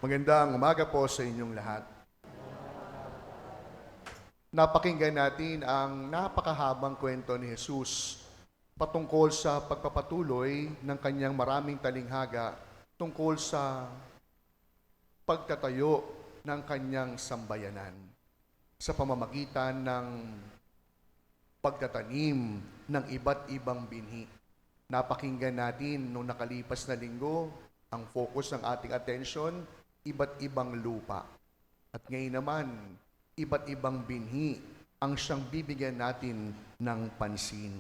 Magandang umaga po sa inyong lahat. Napakinggan natin ang napakahabang kwento ni Jesus patungkol sa pagpapatuloy ng kanyang maraming talinghaga tungkol sa pagtatayo ng kanyang sambayanan sa pamamagitan ng pagtatanim ng iba't ibang binhi. Napakinggan natin nung nakalipas na linggo, ang focus ng ating atensyon, iba't ibang lupa. At ngayon naman, iba't ibang binhi ang siyang bibigyan natin ng pansin.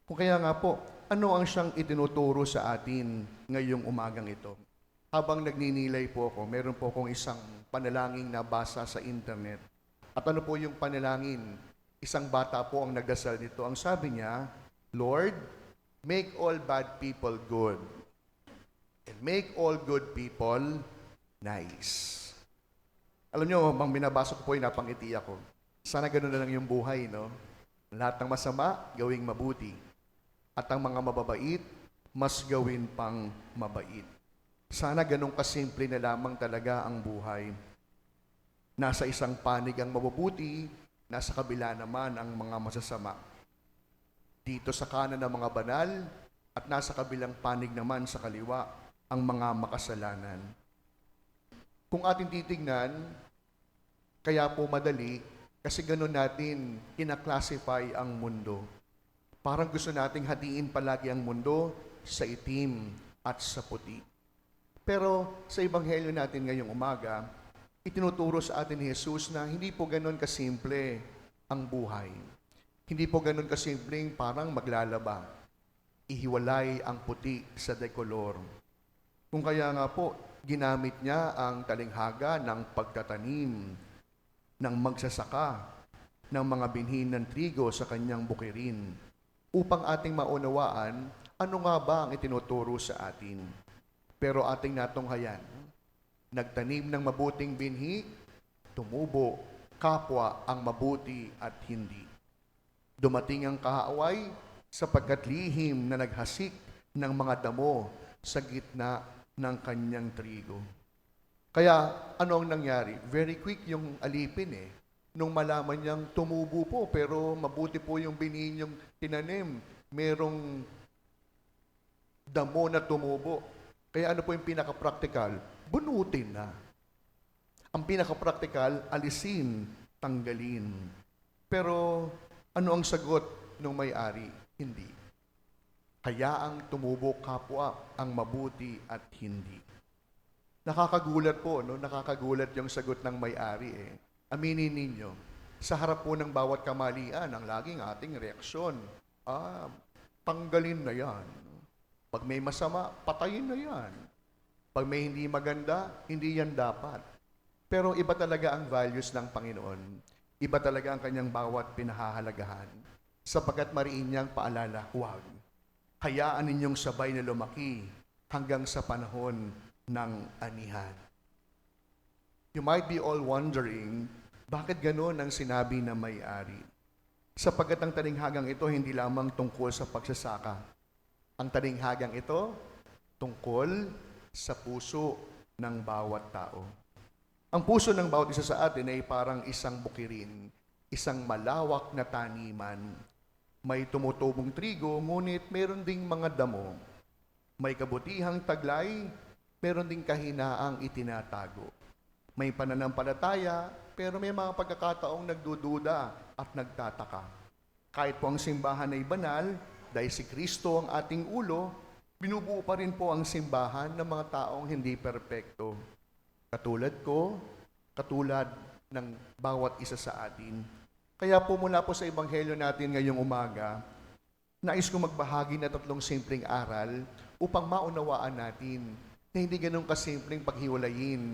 Kung kaya nga po, ano ang siyang itinuturo sa atin ngayong umagang ito? Habang nagninilay po ako, meron po akong isang panalangin na basa sa internet. At ano po yung panalangin? Isang bata po ang nagdasal nito. Ang sabi niya, Lord, make all bad people good and make all good people nice. Alam nyo, bang binabasa ko po yung napangiti ako. Sana ganun na lang yung buhay, no? Lahat ng masama, gawing mabuti. At ang mga mababait, mas gawin pang mabait. Sana ganun kasimple na lamang talaga ang buhay. Nasa isang panig ang mabubuti, nasa kabila naman ang mga masasama. Dito sa kanan ng mga banal, at nasa kabilang panig naman sa kaliwa, ang mga makasalanan. Kung ating titignan, kaya po madali, kasi ganun natin kinaklasify ang mundo. Parang gusto nating hatiin palagi ang mundo sa itim at sa puti. Pero sa ebanghelyo natin ngayong umaga, itinuturo sa atin ni Jesus na hindi po ganun kasimple ang buhay. Hindi po ganun kasimpleng parang maglalaba. Ihiwalay ang puti sa dekolor. Kung kaya nga po, ginamit niya ang talinghaga ng pagtatanim, ng magsasaka, ng mga binhi ng trigo sa kanyang bukirin, upang ating maunawaan ano nga ba ang itinuturo sa atin. Pero ating natunghayan, nagtanim ng mabuting binhi, tumubo, kapwa ang mabuti at hindi. Dumating ang kaaway sapagkat lihim na naghasik ng mga damo sa gitna ng kanyang trigo. Kaya ano ang nangyari? Very quick yung alipin Nung malaman niyang tumubo po, pero mabuti po yung binhi niyong tinanim, merong damo na tumubo. Kaya ano po yung pinaka-practical? Bunutin na. Ang pinaka-practical, alisin, tanggalin. Pero ano ang sagot ng may-ari? Hindi. Hayaang tumubo kapwa ang mabuti at hindi. Nakakagulat po, no? Nakakagulat yung sagot ng may-ari Aminin ninyo, sa harap po ng bawat kamalian, ang laging ating reaksyon, tanggalin na yan. Pag may masama, patayin na yan. Pag may hindi maganda, hindi yan dapat. Pero iba talaga ang values ng Panginoon. Iba talaga ang kanyang bawat pinahahalagahan. Sapagkat mariin niyang paalala, huwag. Hayaan ninyong sabay na lumaki hanggang sa panahon ng anihan. You might be all wondering, bakit gano'n ang sinabi ng may-ari? Sapagkat ang talinghagang ito hindi lamang tungkol sa pagsasaka. Ang talinghagang ito tungkol sa puso ng bawat tao. Ang puso ng bawat isa sa atin ay parang isang bukirin, isang malawak na taniman. May tumutubong trigo, ngunit meron ding mga damo. May kabutihang taglay, meron ding kahinaang itinatago. May pananampalataya, pero may mga pagkakataong nagdududa at nagtataka. Kahit po ang simbahan ay banal, dahil si Kristo ang ating ulo, binubuo pa rin po ang simbahan ng mga taong hindi perpekto. Katulad ko, katulad ng bawat isa sa atin. Kaya po mula po sa ebanghelyo natin ngayong umaga, nais ko magbahagi na 3 simpleng aral upang maunawaan natin na hindi ganun kasimpleng paghiwalayin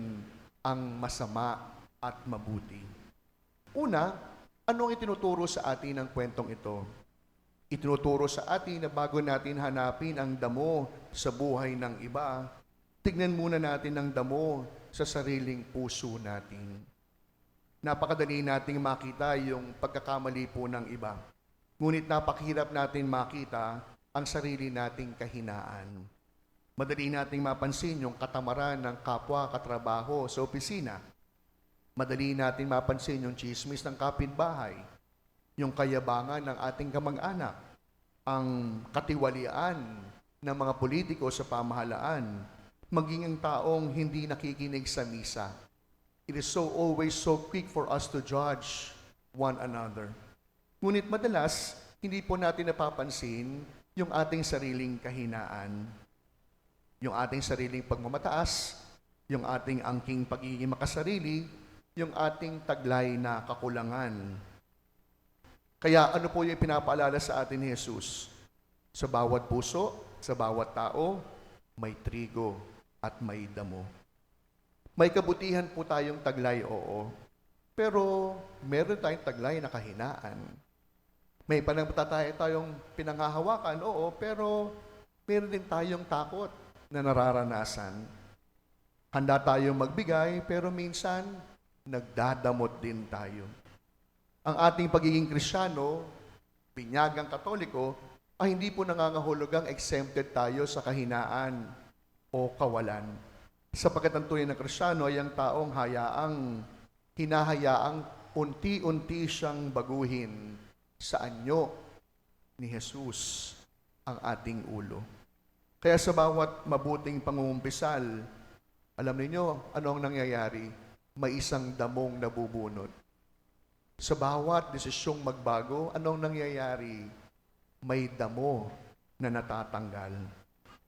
ang masama at mabuti. Una, ano ang itinuturo sa atin ng kwentong ito? Itinuturo sa atin na bago natin hanapin ang damo sa buhay ng iba, tignan muna natin ang damo sa sariling puso natin. Napakadali nating makita yung pagkakamali po ng iba. Ngunit napakahirap natin makita ang sarili nating kahinaan. Madali nating mapansin yung katamaran ng kapwa katrabaho sa opisina. Madali nating mapansin yung chismis ng kapitbahay, yung kayabangan ng ating kamag-anak, ang katiwalian ng mga politiko sa pamahalaan, maging ang taong hindi nakikinig sa misa. It is so always so quick for us to judge one another. Ngunit madalas, hindi po natin napapansin yung ating sariling kahinaan, yung ating sariling pagmamataas, yung ating angking pagiging makasarili, yung ating taglay na kakulangan. Kaya ano po yung pinapaalala sa atin ni Jesus? Sa bawat puso, sa bawat tao, may trigo at may damo. May kabutihan po tayong taglay, oo. Pero meron tayong taglay na kahinaan. May pananampalataya tayong pinanghahawakan, oo, pero meron din tayong takot na nararanasan. Handa tayong magbigay, pero minsan nagdadamot din tayo. Ang ating pagiging Kristiyano, binyagang Katoliko, ay hindi po nangangahulugang exempted tayo sa kahinaan o kawalan. Sapagkat ang tunay na Kristiyano ay ang taong hinahayaang unti-unti siyang baguhin sa anyo ni Jesus ang ating ulo. Kaya sa bawat mabuting pangungumpisal, alam niyo ano ang nangyayari? May isang damong nabubunot. Sa bawat desisyong magbago, anong nangyayari? May damo na natatanggal.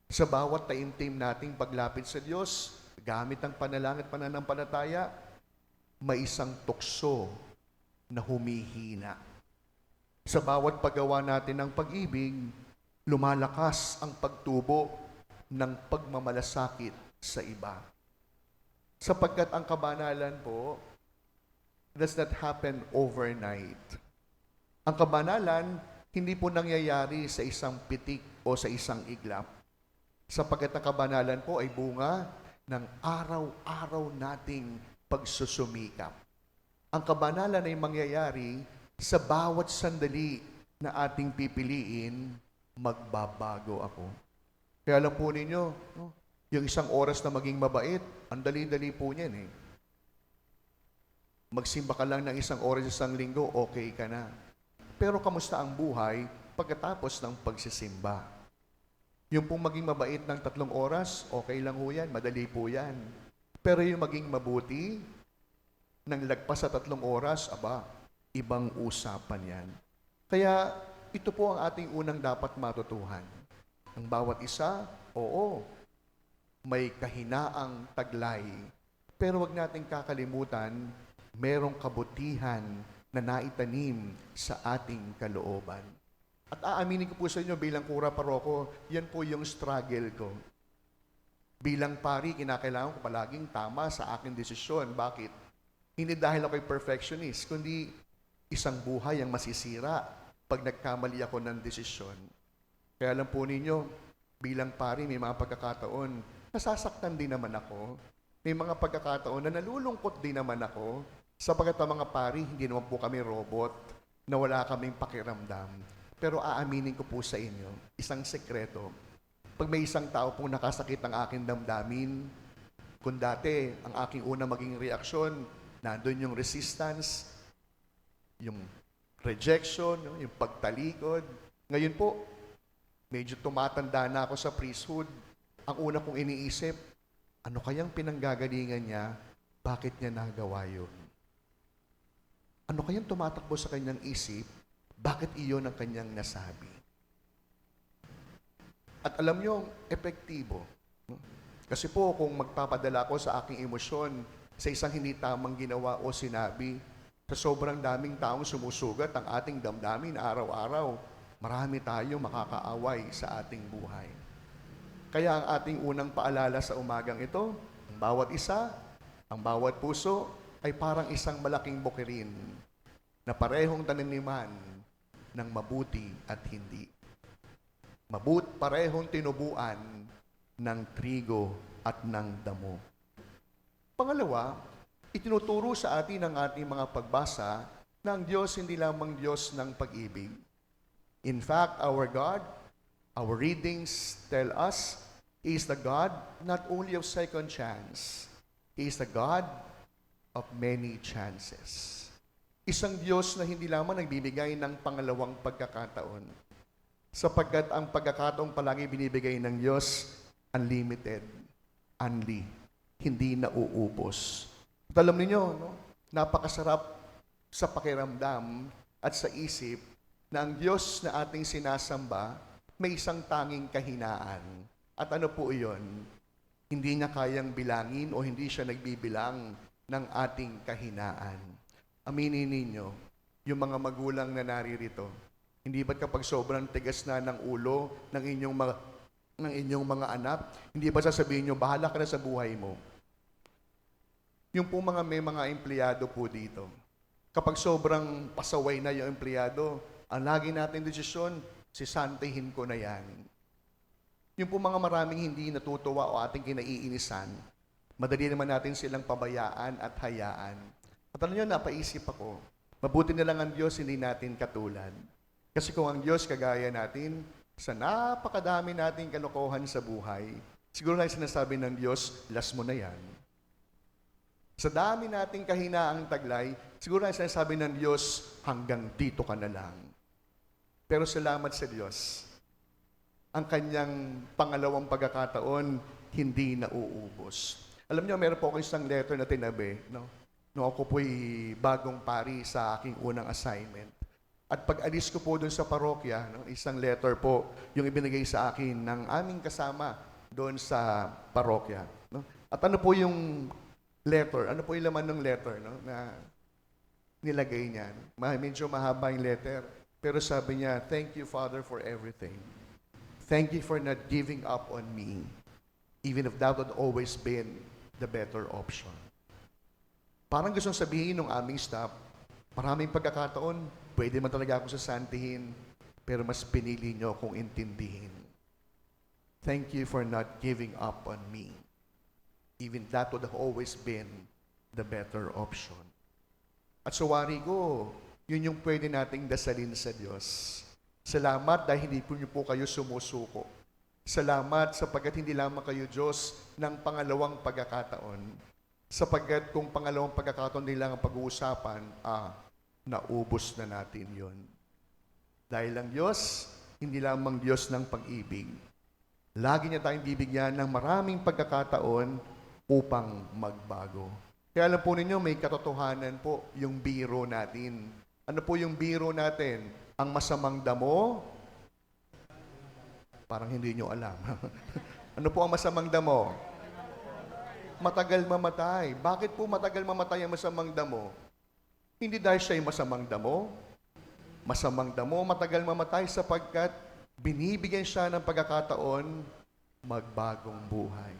Sa bawat taimtim nating paglapit sa Diyos, gamit ang panalangin at pananampalataya, may isang tukso na humihina. Sa bawat paggawa natin ng pag-ibig, lumalakas ang pagtubo ng pagmamalasakit sa iba. Sapagkat ang kabanalan po does not happen overnight. Ang kabanalan, hindi po nangyayari sa isang pitik o sa isang iglap. Sapagkat ang kabanalan po ay bunga ng araw-araw nating pagsusumikap. Ang kabanalan ay mangyayari sa bawat sandali na ating pipiliin, magbabago ako. Kaya alam po ninyo, no? Yung isang oras na maging mabait, ang dali-dali po niyan eh. Magsimba ka lang ng isang oras isang linggo, okay ka na. Pero kamusta ang buhay pagkatapos ng pagsisimba? Yung pong maging mabait ng 3 oras, okay lang ho yan, madali po yan. Pero yung maging mabuti, ng lagpas sa 3 oras, ibang usapan yan. Kaya ito po ang ating unang dapat matutuhan. Ang bawat isa, oo, may kahinaang taglay. Pero wag nating kakalimutan, merong kabutihan na naitanim sa ating kalooban. At aaminin ko po sa inyo bilang kura paroko, yan po yung struggle ko. Bilang pari, kinakailangan ko palaging tama sa aking desisyon. Bakit? Hindi dahil ako'y perfectionist, kundi isang buhay ang masisira pag nagkamali ako ng desisyon. Kaya alam po ninyo, bilang pari, may mga pagkakataon, nasasaktan din naman ako. May mga pagkakataon na nalulungkot din naman ako, sapagkat ang mga pari, hindi naman po kami robot, na wala kaming pakiramdam. Pero aaminin ko po sa inyo, isang sekreto. Pag may isang tao pong nakasakit ang aking damdamin, kung dati ang aking unang maging reaksyon, nandun yung resistance, yung rejection, yung pagtalikod. Ngayon po, medyo tumatanda na ako sa priesthood. Ang una kong iniisip, ano kayang pinanggagalingan niya? Bakit niya nagawa yun? Ano kayang tumatakbo sa kanyang isip? Bakit iyon ang kanyang nasabi? At alam niyo, epektibo. Kasi po, kung magpapadala ko sa aking emosyon sa isang hindi tamang ginawa o sinabi, sa sobrang daming taong sumusugat ang ating damdamin araw-araw, marami tayong makakaaway sa ating buhay. Kaya ang ating unang paalala sa umagang ito, ang bawat isa, ang bawat puso, ay parang isang malaking bukirin na parehong taniniman ng mabuti at hindi. Parehong tinubuan ng trigo at ng damo. Pangalawa, itinuturo sa atin ng ating mga pagbasa na ang Diyos hindi lamang Diyos ng pag-ibig. In fact, our God, our readings tell us, He is the God not only of second chance, He is the God of many chances. Isang Diyos na hindi lamang nagbibigay ng pangalawang pagkakataon, sapagkat ang pagkakataong palagi binibigay ng Diyos, unlimited, unli, hindi nauubos. At alam niyo, no? Napakasarap sa pakiramdam at sa isip na ang Diyos na ating sinasamba may isang tanging kahinaan. At ano po iyon? Hindi niya kayang bilangin o hindi siya nagbibilang ng ating kahinaan. Aminin ninyo, yung mga magulang na naririto, hindi ba't kapag sobrang tigas na ng ulo ng inyong mga anak, hindi ba sasabihin nyo, bahala ka na sa buhay mo? Yung po may mga empleyado po dito, kapag sobrang pasaway na yung empleyado, ang lagi natin desisyon, sisantihin ko na yan. Yung po mga maraming hindi natutuwa o ating kinaiinisan, madali naman natin silang pabayaan at hayaan. At alam nyo, napaisip ako, mabuti na lang ang Diyos hindi natin katulad. Kasi kung ang Diyos kagaya natin, sa napakadami nating kalokohan sa buhay, siguro na sinasabi ng Diyos, last mo na yan. Sa dami nating kahinaang taglay, siguro na sinasabi ng Diyos, hanggang dito ka na lang. Pero salamat sa Diyos, ang kanyang pangalawang pagkakataon, hindi nauubos. Alam niyo, meron po ako isang letter na tinabi, no? Nung ako po'y bagong pari sa aking unang assignment. At pag alis ko po doon sa parokya, no, isang letter po yung ibinigay sa akin ng aming kasama doon sa parokya. No? At ano po yung letter? Ano po yung laman ng letter, no, na nilagay niya? Medyo mahaba yung letter. Pero sabi niya, thank you, Father, for everything. Thank you for not giving up on me, even if that would always been the better option. Parang gustong sabihin ng aming staff, maraming pagkakataon, pwede man talaga akong sasantihin, pero mas pinili niyo akong intindihin. Thank you for not giving up on me. Even that would have always been the better option. At sa wari ko, yun yung pwede nating dasalin sa Diyos. Salamat dahil hindi po niyo po kayo sumusuko. Salamat sapagkat hindi lamang kayo Diyos ng pangalawang pagkakataon. Sapagkat kung pangalawang pagkakataon nila ang pag-uusapan, naubos na natin yon. Dahil ang Diyos, hindi lamang Diyos ng pag-ibig. Lagi niya tayong bibigyan ng maraming pagkakataon upang magbago. Kaya alam po ninyo, may katotohanan po yung biro natin. Ano po yung biro natin? Ang masamang damo? Parang hindi nyo alam. Ano po ang masamang damo? Matagal mamatay. Bakit po matagal mamatay ang masamang damo? Hindi dahil siya'y masamang damo. Masamang damo, matagal mamatay sapagkat binibigyan siya ng pagkakataon magbagong buhay.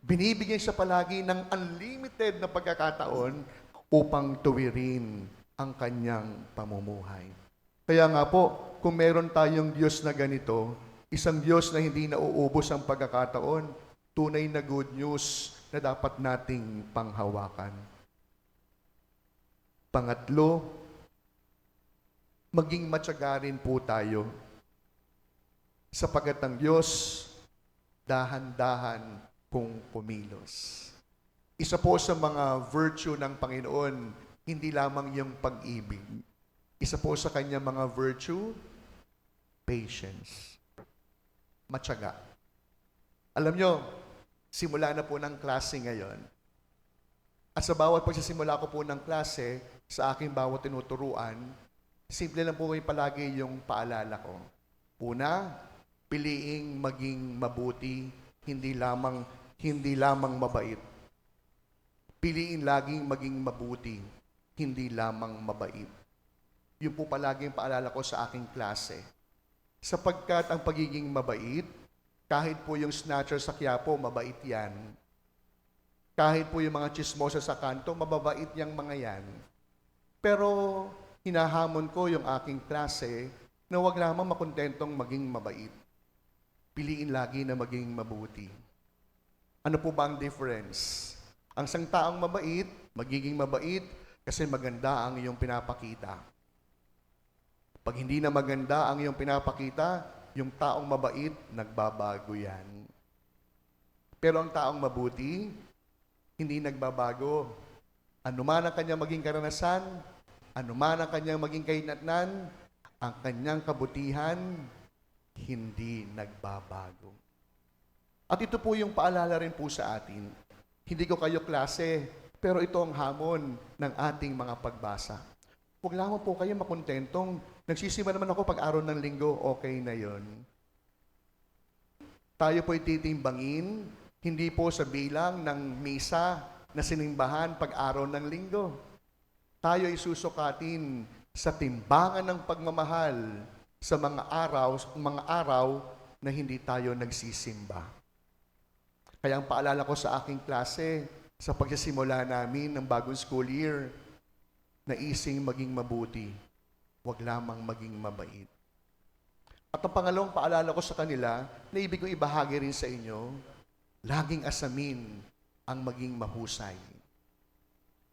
Binibigyan siya palagi ng unlimited na pagkakataon upang tuwirin ang kanyang pamumuhay. Kaya nga po, kung meron tayong Diyos na ganito, isang Diyos na hindi nauubos ang pagkakataon, tunay na good news na dapat nating panghawakan. Pangatlo, maging matyaga rin po tayo sapagkat ang Diyos dahan-dahan kung kumilos. Isa po sa mga virtue ng Panginoon, hindi lamang yung pag-ibig. Isa po sa kanyang mga virtue, patience. Matyaga. Alam nyo, simula na po ng klase ngayon. At sa bawat pagsisimula ko po ng klase, sa aking bawat tinuturuan, simple lang po kayo palagi yung paalala ko. Una, piliing maging mabuti, hindi lamang mabait. Piliin laging maging mabuti, hindi lamang mabait. Yun po palagi yung paalala ko sa aking klase. Sapagkat ang pagiging mabait, kahit po yung snatcher sa Quiapo, mabait yan. Kahit po yung mga chismosa sa kanto, mababait yang mga yan. Pero hinahamon ko yung aking klase na wag lamang makontentong maging mabait. Piliin lagi na maging mabuti. Ano po ba ang difference? Ang isang taong mabait, magiging mabait kasi maganda ang iyong pinapakita. Pag hindi na maganda ang iyong pinapakita, yung taong mabait, nagbabago yan. Pero ang taong mabuti, hindi nagbabago. Ano man ang kanyang maging karanasan, ano man ang kanyang maging kahinatnan, ang kanyang kabutihan, hindi nagbabago. At ito po yung paalala rin po sa atin. Hindi ko kayo klase, pero ito ang hamon ng ating mga pagbasa. Huwag lamang po kayo makontentong, nagsisimba naman ako pag araw ng linggo, okay na yon. Tayo po'y titimbangin, hindi po sa bilang ng misa na sinimbahan pag araw ng linggo. Tayo ay susukatin sa timbangan ng pagmamahal sa mga araw na hindi tayo nagsisimba. Kaya ang paalala ko sa aking klase, sa pagsisimula namin ng bagong school year, naising maging mabuti, wag lamang maging mabait. At ang pangalawang paalala ko sa kanila, na ibig ko ibahagi rin sa inyo, laging asamin ang maging mahusay.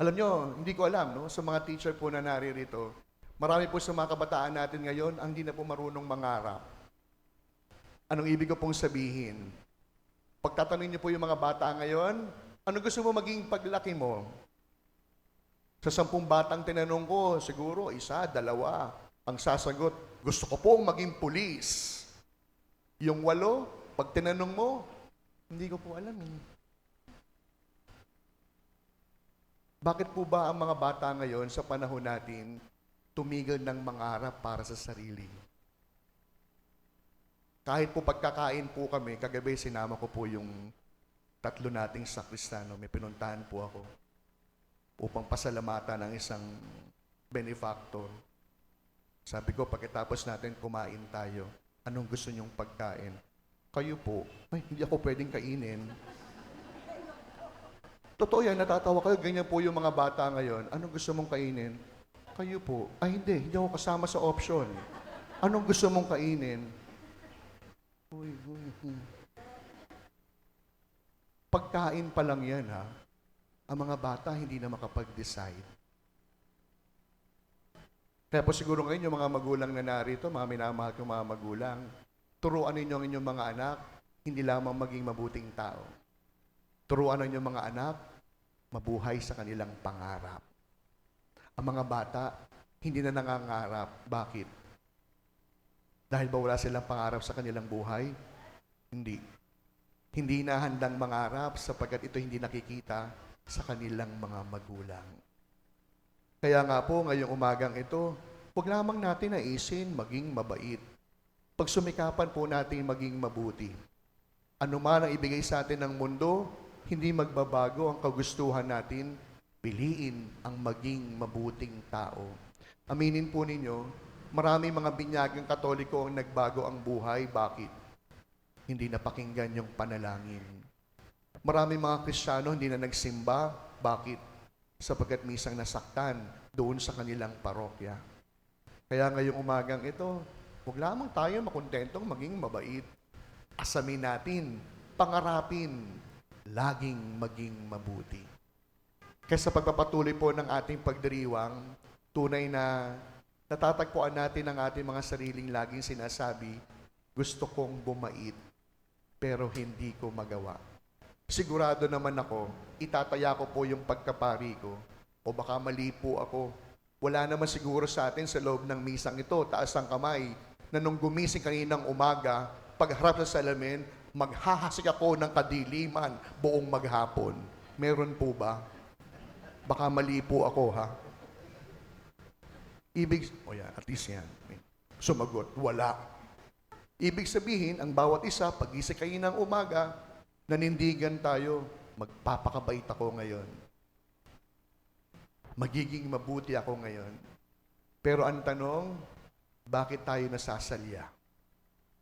Alam nyo, hindi ko alam, no? Sa mga teacher po na naririto, marami po sa mga kabataan natin ngayon ang hindi na po marunong mangarap. Anong ibig ko pong sabihin? Pagtatanungin niyo po yung mga bata ngayon, ano gusto mo maging paglaki mo? Sa 10 batang tinanong ko, siguro 1, 2, ang sasagot, gusto ko pong maging pulis. Yung 8, pag tinanong mo, hindi ko po alam eh. Bakit po ba ang mga bata ngayon sa panahon natin tumigil ng mangarap para sa sarili? Kahit po pagkakain po kami, kagabi sinama ko po yung 3 nating sakristano, may pinuntahan po ako upang pasalamatan ng isang benefactor. Sabi ko, pagkatapos natin kumain tayo, anong gusto niyong pagkain? Kayo po. Ay, hindi ako pwedeng kainin. Totoo yan, natatawa kayo. Ganyan po yung mga bata ngayon. Anong gusto mong kainin? Kayo po. Ay, hindi ako kasama sa option. Anong gusto mong kainin? Uy. Pagkain pa lang yan, ha? Ang mga bata hindi na makapag-decide. Kaya po siguro ngayon yung mga magulang na narito, mga minamahal kong mga magulang, turuan ninyo ang inyong mga anak, hindi lamang maging mabuting tao. Turuan ang inyong mga anak, mabuhay sa kanilang pangarap. Ang mga bata, hindi na nangangarap. Bakit? Dahil ba wala silang pangarap sa kanilang buhay? Hindi. Hindi na handang mangarap sapagkat ito hindi nakikita sa kanilang mga magulang. Kaya nga po, ngayong umagang ito, huwag lamang natin naisin maging mabait. Pagsumikapan po natin maging mabuti. Ano man ang ibigay sa atin ng mundo, hindi magbabago ang kagustuhan natin, piliin ang maging mabuting tao. Aminin po ninyo, maraming mga binyagang Katoliko ang nagbago ang buhay. Bakit? Hindi napakinggan yung panalangin. Maraming mga Kristiyano hindi na nagsimba. Bakit? Sapagkat misang nasaktan doon sa kanilang parokya. Kaya ngayong umagang ito, huwag lamang tayo makontentong maging mabait. Asamin natin, pangarapin, laging maging mabuti. Kaya sa pagpapatuloy po ng ating pagdiriwang, tunay na natatagpuan natin ang ating mga sariling laging sinasabi, gusto kong bumait, pero hindi ko magawa. Sigurado naman ako, itataya ko po yung pagkapari ko, o baka mali po ako. Wala naman siguro sa atin sa loob ng misang ito, taas ang kamay, na nung gumising kaninang umaga, pagharap sa salamin, maghahasik ako ng kadiliman buong maghapon. Meron po ba? Baka mali po ako, ha? At least yan. Sumagot, wala. Ibig sabihin, ang bawat isa, pag-isip kayo ng umaga, nanindigan tayo, magpapakabait ako ngayon. Magiging mabuti ako ngayon. Pero ang tanong, bakit tayo nasasalya?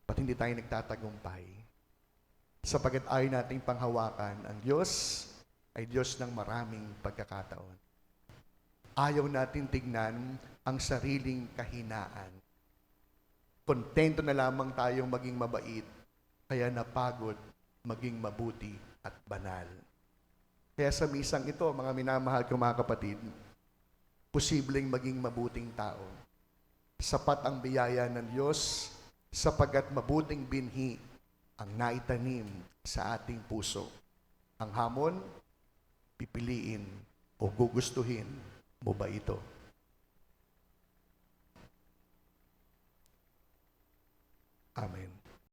Ba't hindi tayo nagtatagumpay? Sapagkat ayaw nating panghawakan, ang Diyos ay Diyos ng maraming pagkakataon. Ayaw natin tignan ang sariling kahinaan. Kontento na lamang tayong maging mabait, kaya napagod maging mabuti at banal. Kaya sa misang ito, mga minamahal kong mga kapatid, posibleng maging mabuting tao. Sapat ang biyaya ng Diyos sapagkat mabuting binhi ang naitanim sa ating puso. Ang hamon, pipiliin o gugustuhin mo ba ito? Amen.